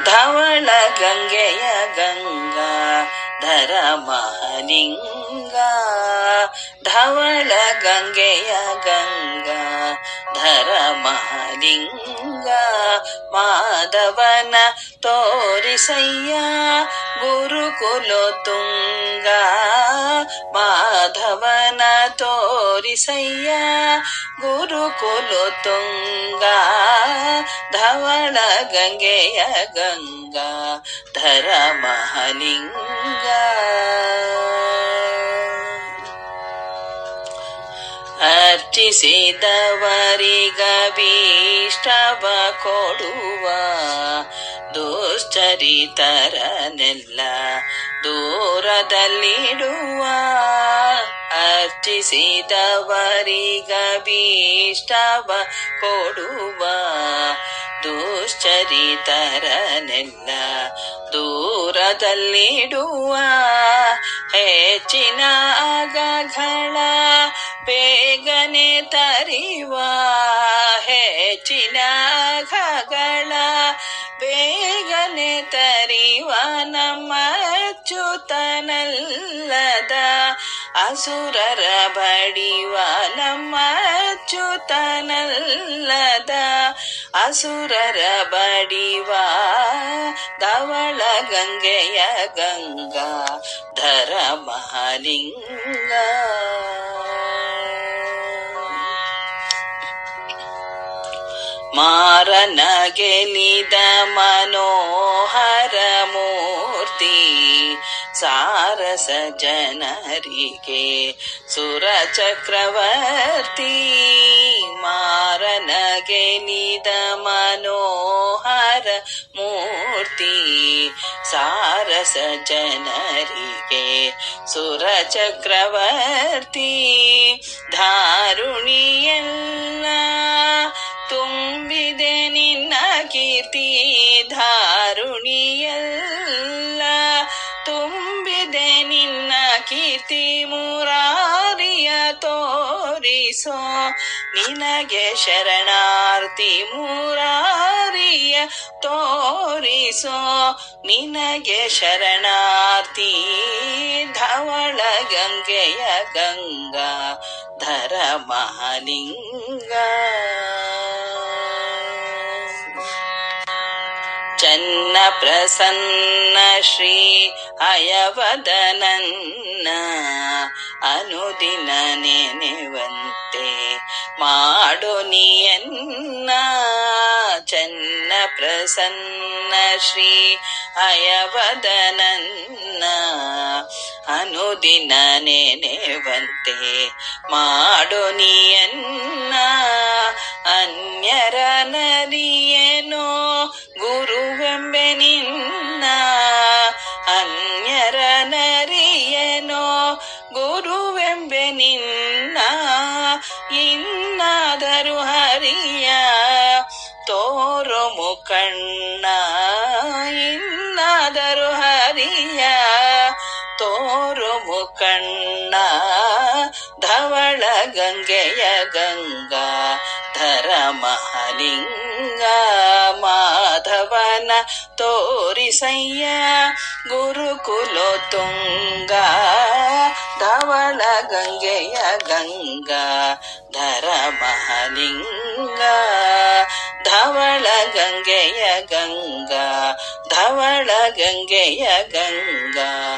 ಧವಳ ಗಂಗೆಯ ಗಂಗಾ ಧರ ಮಹಲಿಂಗ. ಧವಳ ಗಂಗೆಯ ಗಂಗಾ ಧರ ಮಹಲಿಂಗ. ಮಾಧವನ ತೋರಿಸಯ್ಯ ಗುರುಕುಲ ತುಂಗ. ಮಾಧವನ ತೋರಿಸಯ್ಯ ಗುರುಕುಲ ತುಂಗ. ಧವಳ ಗಂಗೆಯ ಗಂಗಾ ಧರ ಮಹಲಿಂಗ. ಅರ್ಚಿಸಿದವರಿಗಭೀಷ್ಟವ ಕೊಡುವ ದುಶ್ಚರಿತರನೆಲ್ಲ ದೂರದಲ್ಲಿಡುವ. ಅರ್ಚಿಸಿದವರಿಗಭೀಷ್ಟವ ಕೊಡುವ ದುಶ್ಚರಿತರನೆಲ್ಲ ದೂರದಲ್ಲಿಡುವ. ಹೆಚ್ಚಿನ ಅಗಗಳ ಬೇಗನೆ ತರಿವ. ಹೆಚ್ಚಿನ ಅಗಗಳ ಬೇಗನೆ ತರಿವ. ನಮ್ಮ ಅಚ್ಯುತನಲ್ಲದ ಅಸುರರ ಬಡಿವ. ನಮ್ಮ ಅಚ್ಯುತನಲ್ಲದ ಅಸುರರ ಬಡಿವ. ಧವಳ ಗಂಗೆಯ ಗಂಗಾ ಧರ ಮಹಲಿಂಗ. ಮಾರನ ಗೆಲಿದ ಮನೋಹರ ಮೂರ್ತಿ ಸಾರಸ ಜನರಿಗೆ ಸುರ ಚಕ್ರವರ್ತಿ. ಮಾರನ ಗೆಲಿದ ಮನೋಹರ ಮೂರ್ತಿ ಸಾರಸ ಜನರಿಗೆ ಸುರ ಚಕ್ರವರ್ತಿ. ಧಾರುಣಿಯಲ್ಲ ತುಂಬಿದೆ ನಿನ್ನ ಕೀರ್ತಿ. ಧಾರುಣಿಯಲ್ಲ ತುಂಬಿದೆ ನಿನ್ನ ಕೀರ್ತಿ. ಮುರಾರಿಯ ತೋರಿಸೋ ನಿನಗೆ ಶರಣಾರ್ಥಿ. ಮುರಾರಿಯ ತೋರಿಸೋ ನಿನಗೆ ಶರಣಾರ್ಥಿ. ಧವಳ ಗಂಗೆಯ ಗಂಗಾ ಧರ ಮಹಲಿಂಗ. ಚನ್ನ ಪ್ರಸನ್ನ ಶ್ರೀ ಹಯವದನನ್ನ ಅನುದಿನ ನೆನೆವಂತೆ ಮಾಡು ನೀಯನ್ನ. ಚನ್ನ ಪ್ರಸನ್ನ ಶ್ರೀ ಹಯವದನನ್ನ ಅನುದಿನ ನೆನೆವಂತೆ ಮಾಡು ನೀಯನ್ನ. ಅನ್ಯರ ನರಿಯೇನೋ ಗುರುವೆಂಬೆ ನಿನ್ನ. ಅನ್ಯರ ನರಿಯೇನೋ ಗುರುವೆಂಬೆ ನಿನ್ನ. ಇನ್ನಾದರೂ ಹರಿಯ ತೋರು ಮುಖಣ್ಣ. ಇನ್ನಾದರೂ ಹರಿಯ ತೋರು ಮುಖಣ್ಣ. ಧವಳ ಗಂಗೆಯ ಗಂಗಾ ಧರ ಮಹಲಿಂಗ. ಮಾಧವನ ತೋರಿಸಯ್ಯ ಗುರುಕುಲ ತುಂಗ. ಧವಳ ಗಂಗೆಯ ಗಂಗಾ ಧರ ಮಹಲಿಂಗ. ಧವಳ ಗಂಗೆಯ ಗಂಗಾ ಧವಳ ಗಂಗೆಯ ಗಂಗಾ